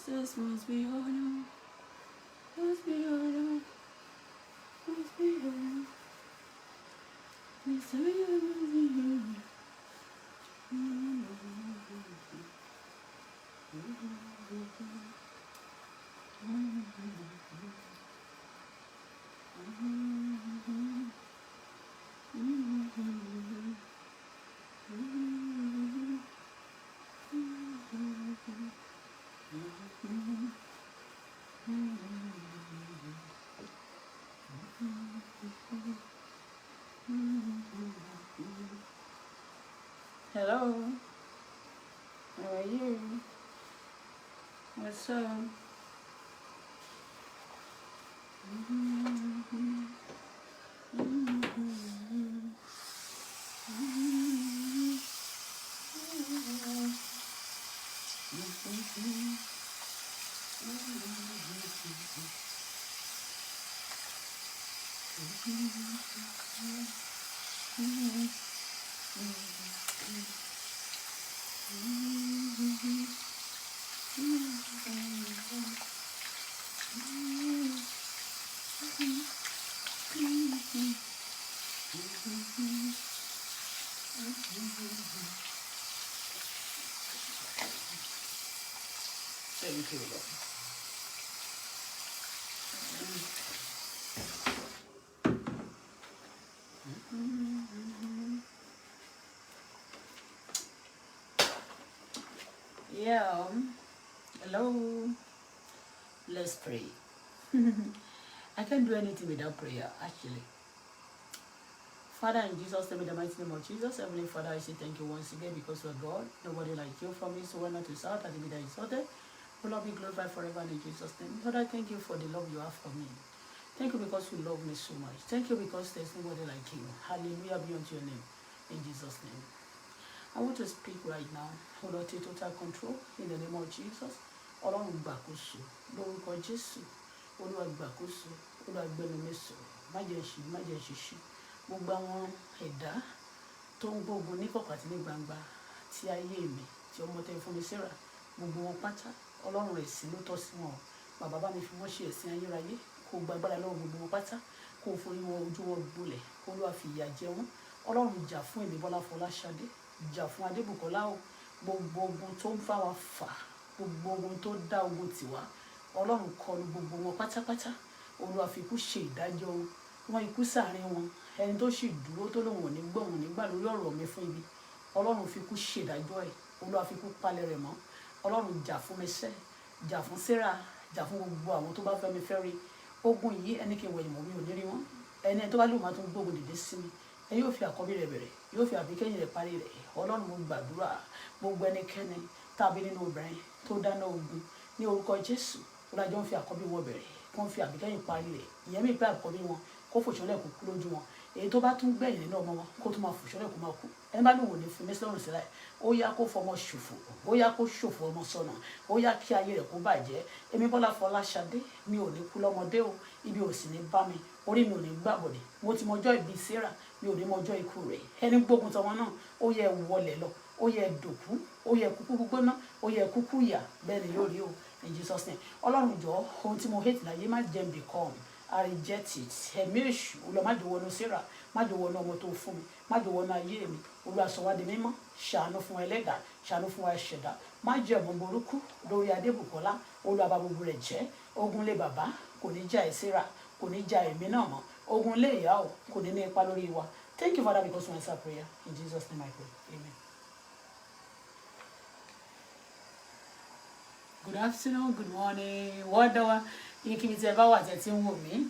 Jesus must be honored, must be honored, must be honored. Messiah must be honored. Hello, how are you? What's up? Thank you, Lord. Yeah. Hello. Let's pray. I can't do anything without prayer, actually. Father, in Jesus' name, in the mighty name of Jesus, Heavenly Father, I say thank you once again because you are God. Nobody like you from me, so why not to shout and be that exalted? Will Lord be glorified forever in Jesus' name. Lord, I thank you for the love you have for me. Thank you because you love me so much. Thank you because there's nobody like you. Hallelujah be unto your name. In Jesus' name. I want to speak right now. Oh Lord, take total control in the name of Jesus. Ọlọ́run gbàkóso lórúkọ Jésù. Olúwa gbàkóso. Olúwa gbẹnu mi sọ̀rọ̀. Má jẹ́ ṣìṣì. Gbogbo àwọn ẹ̀dá tó ń gbógun ní kọ̀kọ̀ àti ní gbangba tí ayé mi tí ọmọ tẹ́ fún mi síra. Gbogbo wọn pátá. Ọlọ́run ẹ̀sìn ló tọ́ sí wọn. Bàbá bá mi fi wọ́n ṣe ẹ̀sìn ayérayé. Kó gbàgbára lọ́wọ́ gbogbo wọn pátá. Kó forí wọn ojú wọn gbolẹ̀. Kó Olúwa fi ìyà jẹ wọ́n. Ọlọ́run jà fún èmi Bọ́lá Fọláṣadé. Jà fún Adébùkọ́lá o. Gbogbo ogun tó ń fà wá fà, gbogbo ogun tó dá ogun tiwa, Ọlọ́run kọlù gbogbo wọn pátápátá. Olúwa fi ikú ṣe ìdájọ́ wọn, ikú sáàrin wọn. Ẹni tó sì dúró tó lòun ò ní gbọ́ òun nígbà lórí ọ̀rọ̀ mi fún ibi, Ọlọ́run fi ikú ṣe ìdájọ́ ẹ̀. Olúwa fi ikú palẹ̀ rẹ̀ mọ́. Ọlọ́run jà fún mi sẹ́, jà fún Sarah, jà fún gbogbo àwọn tó bá fẹ́ mi fẹ́ rí. Ogun yìí ẹni kí n wẹ̀yìn mọ́ mi ò ní rí wọn. Ẹni tó bá lóun máa tún gbógun dìde sí mi, ẹ yóò fi àkọ́bí rẹ̀ bẹ̀rẹ̀, yóò fi àbíkẹ́yìn rẹ̀ parí rẹ̀. Ọlọ́run mo gbàdúrà gbogbo ẹnikẹ́ni tàbí nínú obìnrin tó dáná ogun ní orúkọ Jésù. Ọlọ́jọ́ ń fi àkọ́bí wọn bẹ̀rẹ̀, kó ń fi àbíkẹ́yìn parí rẹ̀. Ìyẹn mi pé àkọ́bí wọn kó fòṣọ́lẹ̀ kó kú lójú wọn. Èyí tó bá tún gbẹ̀yìn nínú ọmọ wọn kó tún máa fòṣọ́lẹ̀ kó máa kú. Ẹni bá lóun ò ní fún mi sílọ́run sílẹ̀, ó yá kó fọmọ ṣòfò, ó yá kó ṣòfò ọmọ sọnà, ó yá kí ayé rẹ̀ kó bàjẹ́. Èmi Bọ́lá Fọláṣadé mi ò ní kú lọ́mọdé o, ibi ò sì ní bá mi, orí mi ò ní gbàbọ̀dẹ̀. Mo ti mọjọ́ ìbí Sarah, mi ò ní mọjọ́ ikú rẹ̀. Ẹni gbógun tọmọ náà, ó yẹ wọlé lọ, ó yẹ dòkú, ó yẹ kúkú gbóná, ó yẹ kúkú yà. Bẹ́ẹ̀ ni yóò rí o, in Jesus name. Ọlọ́run jọ̀ọ́, ohun tí mo hate láyé má jẹ́ n become. I reject it. Ẹ̀mí èṣù, Olúwa má jẹ́ wọnú Sarah, má jẹ́ wọnú ọmọ tó fún mi, má jẹ́ wọnú ayé mi. Olúwa sọ wá di mímọ́, ṣàánú fún ẹlẹ́dàá, ṣàánú fún wa ẹ̀ṣẹ̀dá. Má jẹ́ ọmọ burúkú lórí Adébùkọ́lá. Olúwa bá gbogbo rẹ̀ jẹ́. Ogun lé bàbá kò ní jà ẹ́ Sarah, kò ní jà èmi náà mọ́. Ogun lé ìyá o kò ní ní ipa lórí wa. Thank you, Father, because you answer prayer. In Jesus' name I pray. Amen. Good afternoon, good morning. Wọ́n dọ́wọ́ ibikíbi tí ẹ bá wà tẹ́ tí ń wò mí.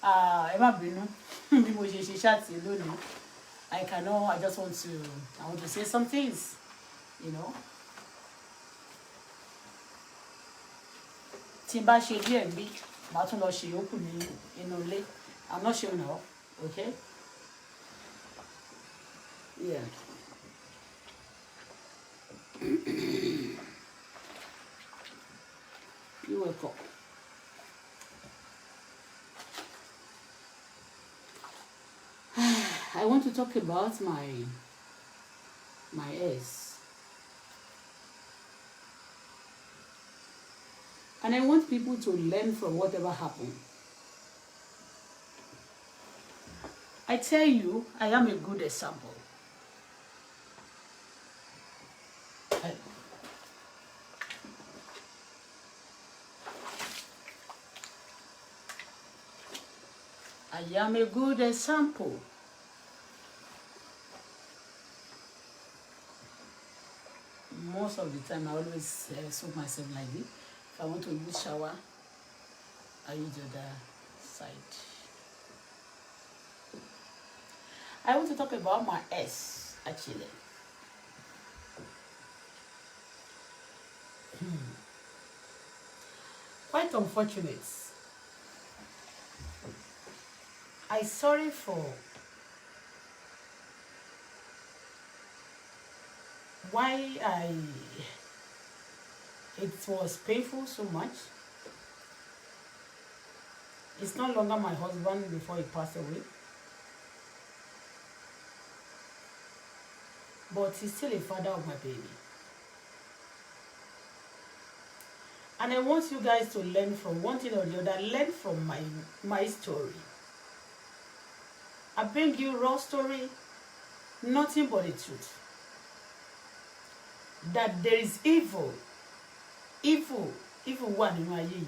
Ẹ má bínú bí mo ṣe ṣáàtì lónìí. I just want to say some things, you know. Tí n bá ṣe díẹ̀ bí, màá tún lọ ṣe yòókù ní inú ilé. I'm not showing up, okay? Yeah. You're welcome. I want to talk about my ex. And I want people to learn from whatever happened. I tell you, I am a good example. I am a good example. Most of the time, I always soak myself like this. If I want to use shower, I use the other side. I want to talk about my ex, actually. Quite unfortunate. I'm sorry for why it was painful so much. It's no longer my husband before he passed away. But he's still a father of my baby. And I want you guys to learn from one thing or the other. Learn from my story. I bring you raw story, nothing but the truth. That there is evil one in my year.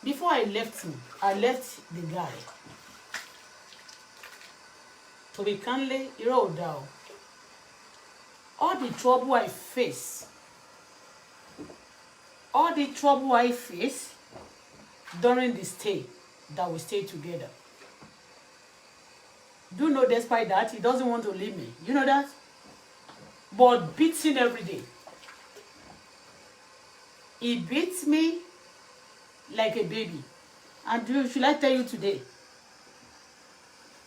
Before I left him, I left the guy. To be kindly, rolled down. All the trouble I face during the stay that we stay together. Do you know, despite that, he doesn't want to leave me. You know that? But beating every day. He beats me like a baby. And should I tell you today?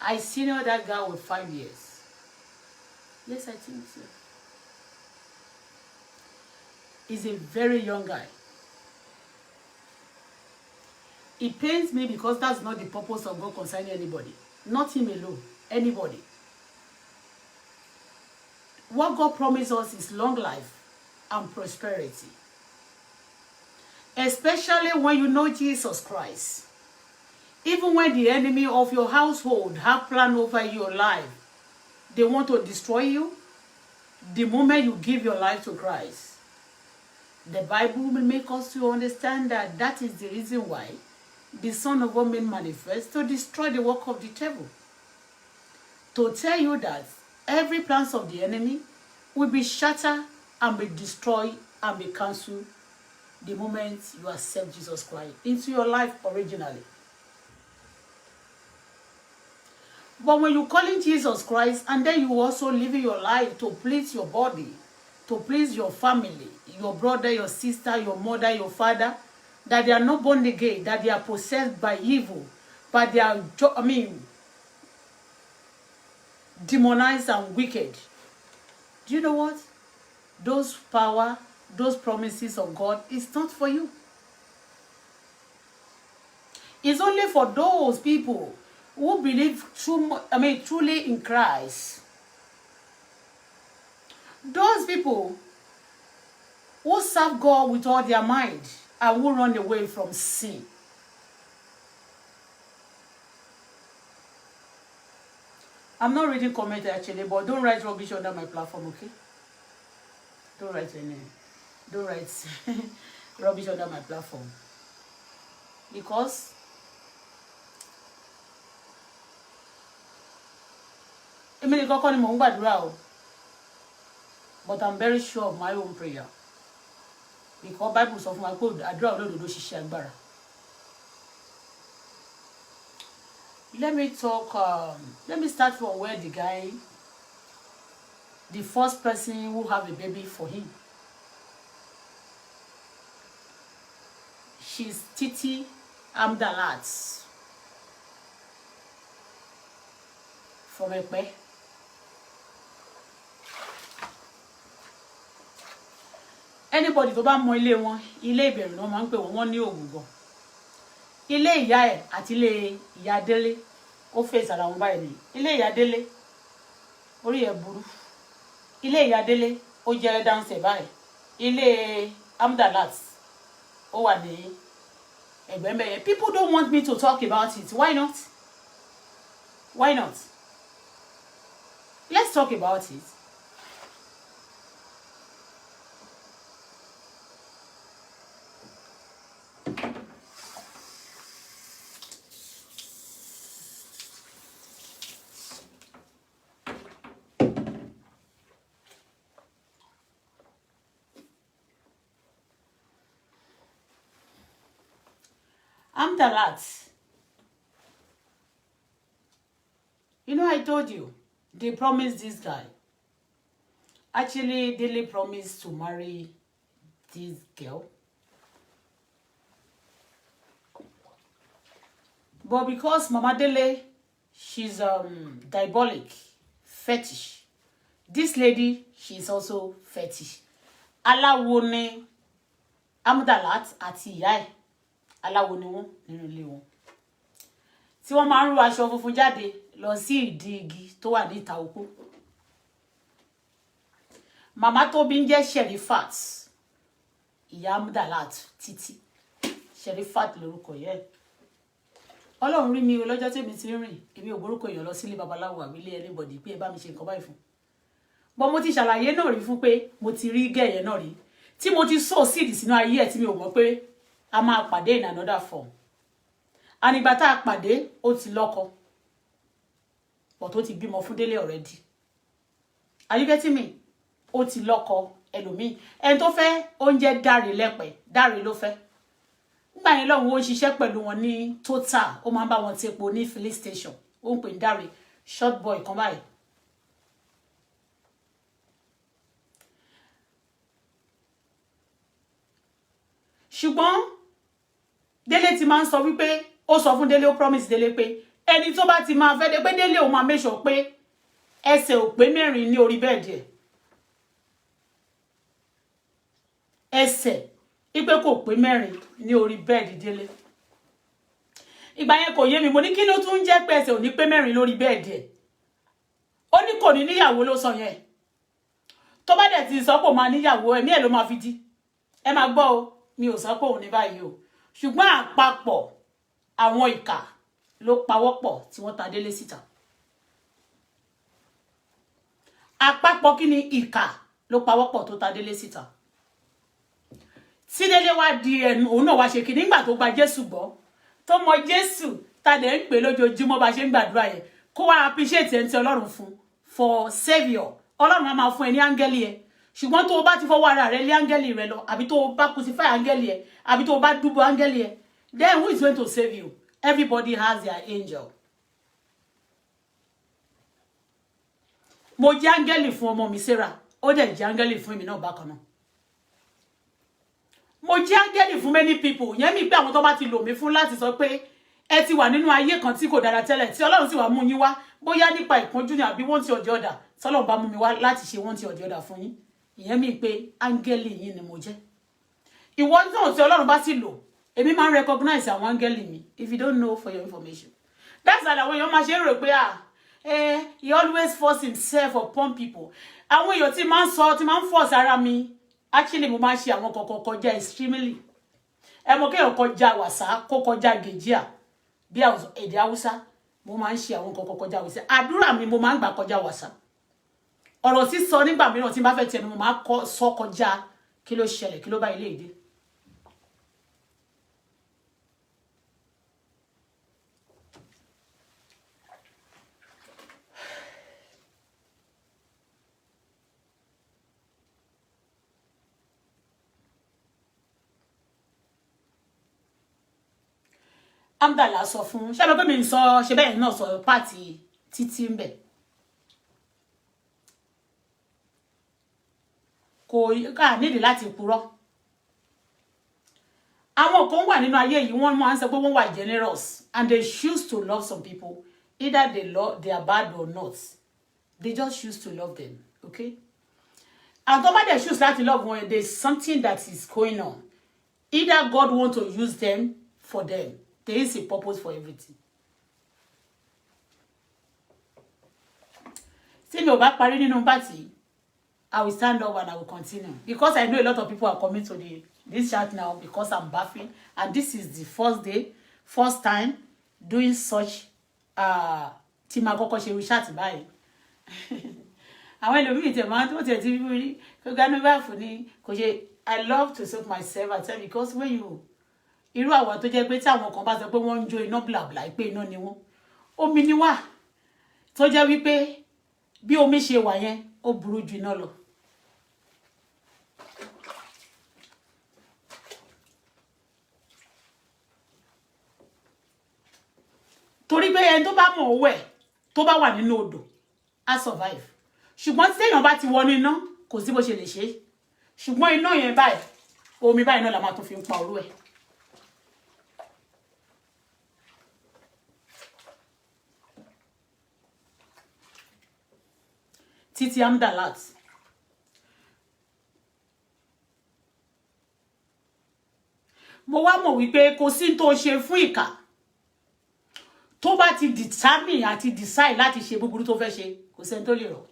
I senior that guy with 5 years. Yes, I think so. He's a very young guy. It pains me because that's not the purpose of God concerning anybody. Not him alone. Anybody. What God promised us is long life and prosperity. Especially when you know Jesus Christ. Even when the enemy of your household have planned over your life, they want to destroy you. The moment you give your life to Christ, the Bible will make us to understand that that is the reason why the Son of God made manifest to destroy the work of the devil. To tell you that every plans of the enemy will be shattered and be destroyed and be cancelled the moment you accept Jesus Christ into your life originally. But when you call in Jesus Christ and then you also live your life to please your body, to please your family, your brother, your sister, your mother, your father, that they are not born again, that they are possessed by evil, but they are, demonized and wicked. Do you know what? Those power, those promises of God is not for you. It's only for those people who believe truly in Christ. Those people who serve God with all their mind and who run away from sin. I'm not reading comments actually, but don't write rubbish under my platform, okay? Don't write rubbish under my platform. Because but I'm very sure of my own prayer. Because Bible of my code, let me talk, let me start from where the first person who have a baby for him. She's Titi Amdalat from Ekpe. Anybody tó bá mọ ilé wọn, ilé ìbẹ̀rù ni wọ́n máa ń pè wọ́n ní Ògùngọ̀. Ilé ìyá ẹ̀ àti ilé ìyá Délé ó face ara wọn báyìí ni ilé ìyá Délé orí ẹ̀ burú ilé ìyá Délé ó jẹ́ dáńsẹ̀ báyìí ilé Amdalat ó wà ní ẹ̀gbẹ́ mẹ́yẹ. People don't want me to talk about it. Why not? Why not? Let's talk about it. Amdalat. You know, I told you, they promised this guy. Actually, Dele promised to marry this girl. But because Mama Dele, she's diabolic, fetish. This lady, she's also fetish. Aláwo ni Amdalat àti ìyá ẹ̀. Aláwo ni wọ́n nínú ilé wọn. Tí wọ́n máa ń ru aṣọ funfun jáde lọ sí ìdí igi tó wà ní ìta oko. Màmá tó bí ń jẹ́ Sherifat. Ìyá Amdalat Títí. Sherifat lórúkọ yẹn. Ọlọ́run rí mi lọ́jọ́ tí mi ti rìn. Èmi ò gbórúkọ èèyàn lọ sílé babaláwo àbí ilé anybody pé ẹ bá mi ṣe nǹkan báyìí fún. Bọ́ mo ti ṣàlàyé náà rí fún pé mo ti rí gẹ̀yẹ náà rí. Tí mo ti sow seed sínú ayé ẹ̀ tí mi ò mọ̀ pé a máa pàdé in another form. Ànígbà tá a pàdé ó ti lọ́kọ. But ó ti bímọ fún Délé already. Are you getting me? Ó ti lọ́kọ ẹlòmíì. Ẹni tó fẹ́ oúnjẹ Dáre lẹ́pẹ̀. Dáre ló fẹ́. Nígbà yẹn lọ́hùn ó ṣiṣẹ́ pẹ̀lú wọn ní Total. Ó máa ń bá wọn tepo ní filling station. Ó ń pè ní Dáre. Short boy kan báyìí. Ṣùgbọ́n Délé ti máa ń sọ wípé ó sọ fún Délé ó promise Délé pé ẹni tó bá ti máa fẹ́ dé pé Délé ó máa make sure pé ẹsẹ̀ ò pé mẹ́rin ní orí bẹ́ẹ̀dì ẹ̀. Ẹsẹ̀ ipe kò pé mẹ́rin ní orí bẹ́ẹ̀dì Délé. Ìgbà yẹn kò yé mi mo ní kí ló tún jẹ́ pé ẹsẹ̀ ò ní pé mẹ́rin lórí bẹ́ẹ̀dì ẹ̀. Ó ní kò ní níyàwó ló sọ yẹn. Tó bá dẹ̀ ti sọ pé ó máa níyàwó ẹ̀mí ẹ̀ ló máa fi dí. Ẹ máa gbọ́ o mi ò sọ pé òun ní báyìí o. Ṣùgbọ́n àpapọ̀ àwọn ìkà ló pawọ́pọ̀ tí wọ́n ta Délé síta. Àpapọ̀ kí ni ìkà ló pawọ́pọ̀ tó ta Délé síta. Tí Délé wá di ẹnu òun náà wá ṣe kí nígbà tó gba Jésù gbọ́ tó mọ Jésù ta dẹ̀ ń pè lójoojúmọ́ bá ṣe ń gbàdúrà yẹn kó wá appreciate ẹni tí Ọlọ́run fún for saviour. Ọlọ́run á máa fún ẹ ní áńgẹ́lì ẹ. Ṣùgbọ́n tó o bá ti fọwọ́ ara rẹ lé áńgẹ́lì rẹ lọ àbí tó o bá crucify áńgẹ́lì ẹ àbí tó o bá dúbọ áńgẹ́lì ẹ then who is going to save you? Everybody has their angel. Mo jẹ́ áńgẹ́lì fún ọmọ mi Sarah ó dẹ̀ jẹ́ áńgẹ́lì fún èmi náà bákan náà. Mo jẹ́ áńgẹ́lì fún many people yẹn mi pé àwọn tó bá ti lò mí fún láti sọ pé ẹ ti wà nínú ayé kan tí kò dára tẹ́lẹ̀ tí Ọlọ́run sì wá mú yín wá bóyá nípa ìpọ́njú ni àbí wọ́n ti ọ̀dẹ̀ ọ̀dà tí Ọlọ́run bá mú mi wá láti ṣe wọ́n ti ọ̀dẹ̀ ọ̀dà fún yín. Ìyẹn mi pé áńgẹ́lì yín ni mo jẹ́. Ìwọ náà tí Ọlọ́run bá sì lò èmi máa ń recognize àwọn áńgẹ́lì mi if you don't know for your information. That's why àwọn èèyàn máa ṣe ń rò pé he always force himself upon people. Àwọn èèyàn tí máa ń sọ tí máa ń force ara mi actually mo máa ń ṣe àwọn kọ̀ọ̀kan kọjá extremely. Ẹ mọ̀ kéèyàn kọjá wàsá kó kọjá gèjìà bí èdè Haúsá mo máa ń ṣe àwọn kọ̀ọ̀kan kọjá wàsá. Àdúrà mi mo máa ń gbà kọjá wàsá. Ọ̀rọ̀ sísọ nígbà mìíràn tí n bá fẹ́ tẹnu mo máa sọ kọjá kí ló ṣẹlẹ̀ kí ló bá ilé ìdè. Amdala sọ fún ṣé bẹ́ẹ̀ mi ń sọ ṣe bẹ́ẹ̀ náà sọ pàtì Títí ń bẹ̀. Kò ká nídìí láti purọ́. Àwọn kan wà nínú ayé yìí wọ́n máa ń sọ pé wọ́n wà generous and they choose to love some people either they are bad or not. They just choose to love them, okay? And tó bá dẹ̀ choose láti love wọn there's something that is going on. Either God want to use them for them. There is a purpose for everything. tí mi ò bá parí nínú bàtì, I will stand up and I will continue because I know a lot of people are coming to this chat now because I'm bathing, and this is the first time doing such tí ma kọ́kọ́ ṣe chat báyìí. Àwọn ẹlòmíì tẹ̀ máa tó tẹ̀ tí rí kó gánú báfù ni kò ṣe. I love to soak myself at times because when you irú àwọn tó jẹ́ pé tí àwọn kan bá sọ pé wọ́n ń jó iná blabla pé iná ni wọ́n, omi ni wà tó jẹ́ wípé bí omi ṣe wà yẹn ó burú ju iná lọ. Torí pé ẹni tó bá mọ̀ owó ẹ̀ tó bá wà nínú odò á survive, ṣùgbọ́n tí èèyàn bá ti wọnú iná kò sí bó ṣe lè ṣe, ṣùgbọ́n iná yẹn báyìí omi báyìí náà la máa tún fi ń pa orú ẹ̀. Títí Amdalat mo wá mọ̀ wípé kò sí tó ṣe fún ìkà tó bá ti determine àti decide láti ṣe búburú tó fẹ́ ṣe, kò sẹ́ni tó lè rọ̀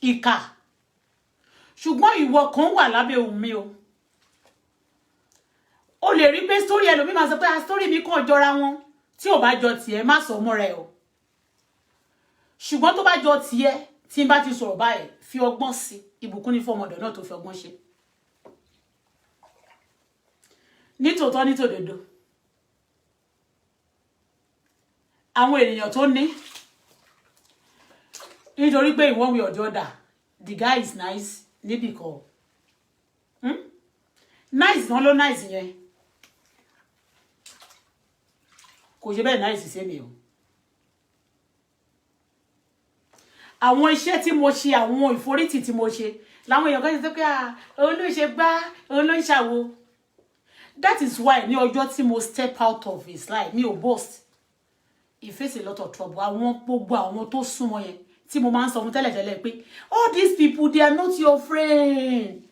ìkà. Ṣùgbọ́n ìwọ kan wà lábẹ́ ohùn mi o lè rí pé story ẹlòmíì máa sọ pé story mi kàn jọra wọn, tí ò bá jọ tiẹ̀ má sọ mọ́ rẹ o. Ṣùgbọ́n tó bá jọ tiẹ̀ tí n bá ti sọ̀rọ̀ báyìí fi ọgbọ́n sí, ìbùkún ní fọ́mọdọ̀ náà tó fi ọgbọ́n ṣe. Nítòótọ́ nítòdodo àwọn ènìyàn tó ní nítorí pé in one way or the other the guy is nice níbì kan nice náà ló nice yẹn kò ṣe bẹ́ẹ̀ nice sí mi o. Àwọn iṣẹ́ tí mo ṣe, àwọn ìforítì tí mo ṣe láwọn èèyàn kan ṣe sọ pé òun ló ṣe gbá òun ló ń ṣàwo. That is why ní ọjọ́ tí mo step out of his life mi ò boast. He faced a lot of trouble. Àwọn gbogbo àwọn tó súnmọ́ yẹn tí mo máa ń sọ fún tẹ́lẹ̀tẹ́lẹ̀ pé all these people they are not your friend.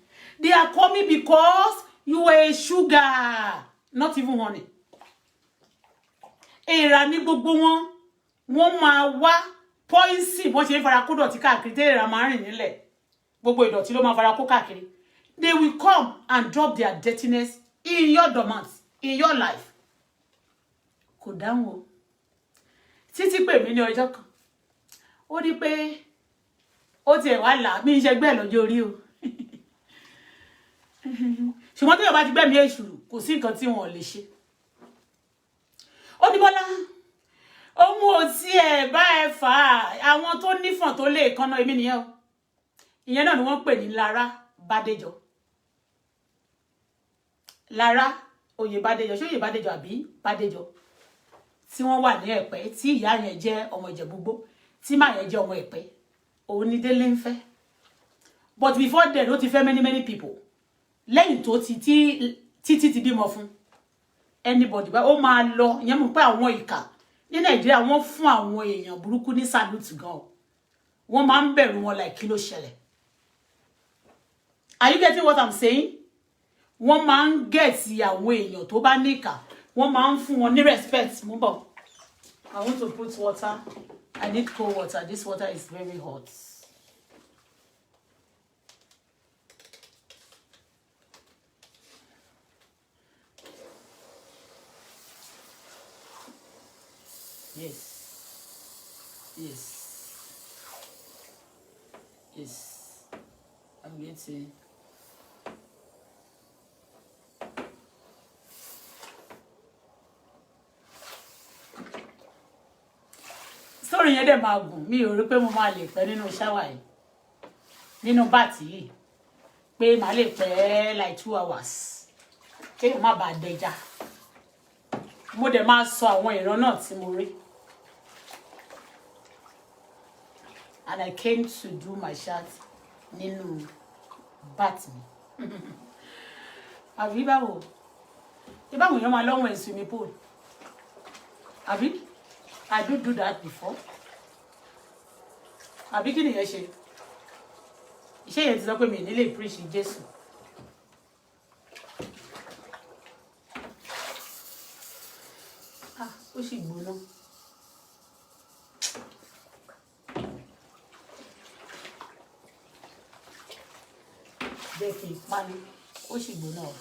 They are coming because you were a sugar, not even honey. Èèrà ní gbogbo wọn, wọ́n máa wá poison bọ́n ṣe ń fara kó dọ̀tí káàkiri tí èèrà máa rìn nílẹ̀. Gbogbo ìdọ̀tí ló máa fara kó káàkiri. They will come and drop their dirtiness in your dormant, in your life. Kò dáhùn o. Títí pè mí ní ọjọ́ kan. Ó ní pé ó tiẹ̀ wá là mí ṣe gbẹ́ lọ́jọ́ orí o. Ṣùgbọ́n tí èèyàn bá ti gbẹ̀mí èṣù kò sí nǹkan tí wọ́n lè ṣe. Ó ní Bọ́lá òun ò tiẹ̀ bá ẹ fà á, àwọn tó nífọ̀n tó lè kanna èmi nìyẹn o. Ìyẹn náà ni wọ́n pè ní Lára Bádéjọ. Lára oyè Bádéjọ, ṣé oyè Bádéjọ àbí Bádéjọ? Tí wọ́n wà ní Ẹ̀pẹ́, tí ìyá yẹn jẹ́ ọmọ Ìjẹ̀bú-Igbó, tí màá yẹn jẹ́ ọmọ Ẹ̀pẹ́, òun ni Délé ń fẹ́. But before then ó ti fẹ́ many people. Lẹ́yìn tó títí ti bímọ fún anybody bá ó máa lọ, ìyẹn mọ̀ pé àwọn ìkà ní Nàìjíríà wọ́n fún àwọn èèyàn burúkú ní salute gan. Wọ́n máa ń bẹ̀rù wọn like kí ló ṣẹlẹ̀. Are you getting what I'm saying? Wọ́n máa ń gẹ̀ẹ́sì àwọn èèyàn tó bá ní ìkà. Wọ́n máa ń fún wọn ní respect. Mú bọ̀. I want to put water. I need cold water. This water is very hot. Yes. I'm getting. Story yẹn dẹ̀ máa gùn. Mi ò rí pé mo máa lè pẹ́ nínú shower yìí. Nínú bàtì yìí. Pé màá lè pẹ́ like 2 hours. Kí n má bàa dẹja. Mo dẹ̀ máa sọ àwọn ìran náà tí mo rí. And I came to do my chat nínú bàtì mi. Àbí báwo? Ìbáwo èèyàn máa lọ́wọ́ ẹ̀ swimming pool? Àbí? I do that before. Àbí kí nìyẹn ṣe? Iṣẹ́ yẹn ti sọ pé mi ní lè preach Jésù. Ó sì gbóná. jẹ́ kí n pa ní ó sì gbóná o.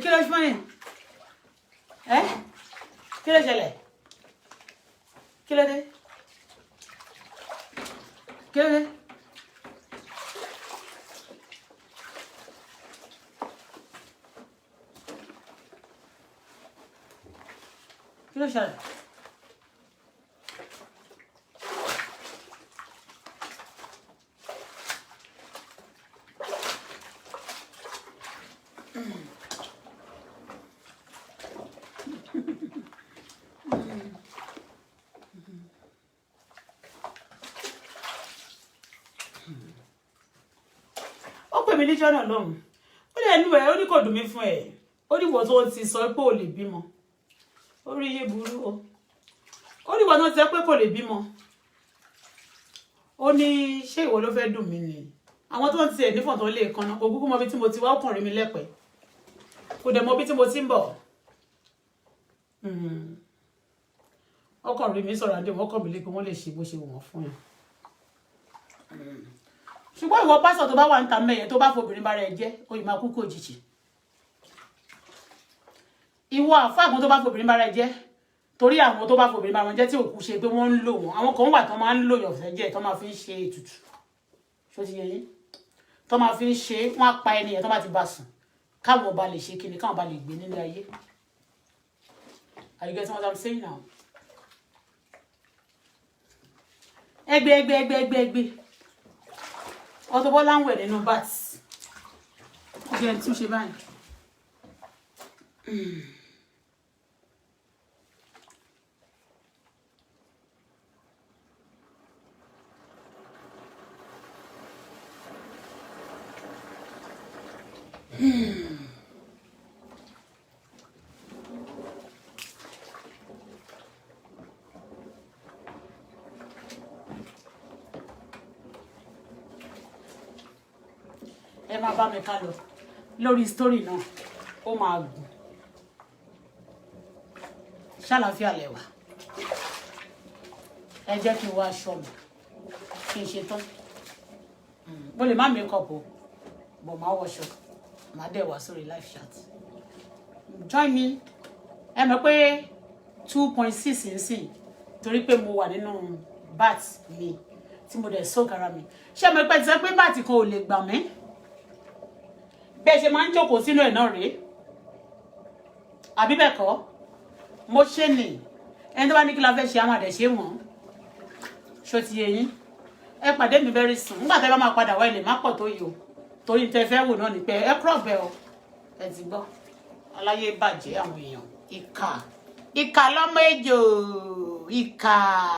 Kí ló ṣe fún yín? Kí ló ṣẹlẹ̀? Kí ló dé? Kí ló dé? Kí ló ṣẹlẹ̀? Ó pè mí níjọ́ náà lọ́hùn. Ó lè ẹnu ẹ̀ ó ní kò dùn mí fún ẹ̀. Ó ní ìwọ tó ti sọ pé ò lè bímọ. Ó rí iye burú o. Ó ní ìwọ tó ti sọ pé kò lè bímọ. Ó ní ṣé ìwọ ló fẹ́ dùn mí ni? Àwọn tó ń ti ẹ̀ nífọ̀n tó lè kanna. Kò kúkú mọ bí tí mo ti wá ọkùnrin mi lẹ́pẹ́. Kò dẹ̀ mọ bí tí mo ti ń bọ̀. Ọkùnrin mi sọ̀rọ̀ àdéhùn ọkọ̀ mi lé pé wọ́n lè ṣe bó ṣe wù wọ́n fún yàn. Ṣùgbọ́n ìwọ pásọ̀ tó bá wà níta mẹ́yẹ tó bá fobìnrin bá rẹ̀ jẹ́ ó yìí máa kú kò jìjì. Ìwọ àfáàgùn tó bá fobìnrin bá rẹ̀ jẹ́ torí àwọn tó bá fobìnrin bá wọn jẹ́ tí òkú ṣe pé wọ́n ń lò wọ́n. Àwọn kan wà tó máa ń lò yọ̀fẹ́ jẹ́ tó máa fi ń ṣe ètùtù. Ṣó ti yé yín? Tó máa fi ń ṣe wọ́n á pa ẹniyẹn tó bá ti bá sùn. Káwọn ọba lè ṣe kíni káwọn ọba lè gbé nílé ayé. Are you getting what I'm saying now? Ẹgbẹ́. Auto Bola ń wẹ̀ nínú bat. Jẹ́ tún ṣe báyìí. Ẹ máa bá mi ká lọ lórí story náà ó máa gùn ṣàlàáfíà lẹ́wà ẹ jẹ́ kí n wá aṣọ mi kí n ṣe tán mo lè má make up o bọ̀ máa wọṣọ máa dẹ̀ wá sórí live chat join me ẹ mọ̀ pé 2.6 nsìn torí pé mo wà nínú bat mi tí mo dẹ̀ soak ara mi ṣé mo pẹ́ ti sọ pé bat kan ò lè gbà mí bẹ́ẹ̀ ṣe máa ń jókòó sínú ẹ̀ náà rèé àbí bẹ́ẹ̀ kọ́ mo ṣe nì ẹni tó bá ní kí la fẹ́ ṣe àmàdẹ̀ ṣe wọ́n ṣó ti yé yín ẹ pàdé mi very soon nígbà tẹ́ bá máa padà wá ilé má pọ̀ tó yìí o torí tẹ́ fẹ́ wò náà ni pé ẹ crop bẹ́ẹ̀ o ẹ ti gbọ́ aláyé bàjẹ́ àwọn èèyàn ìkà lọ́mọ ejò ìkà.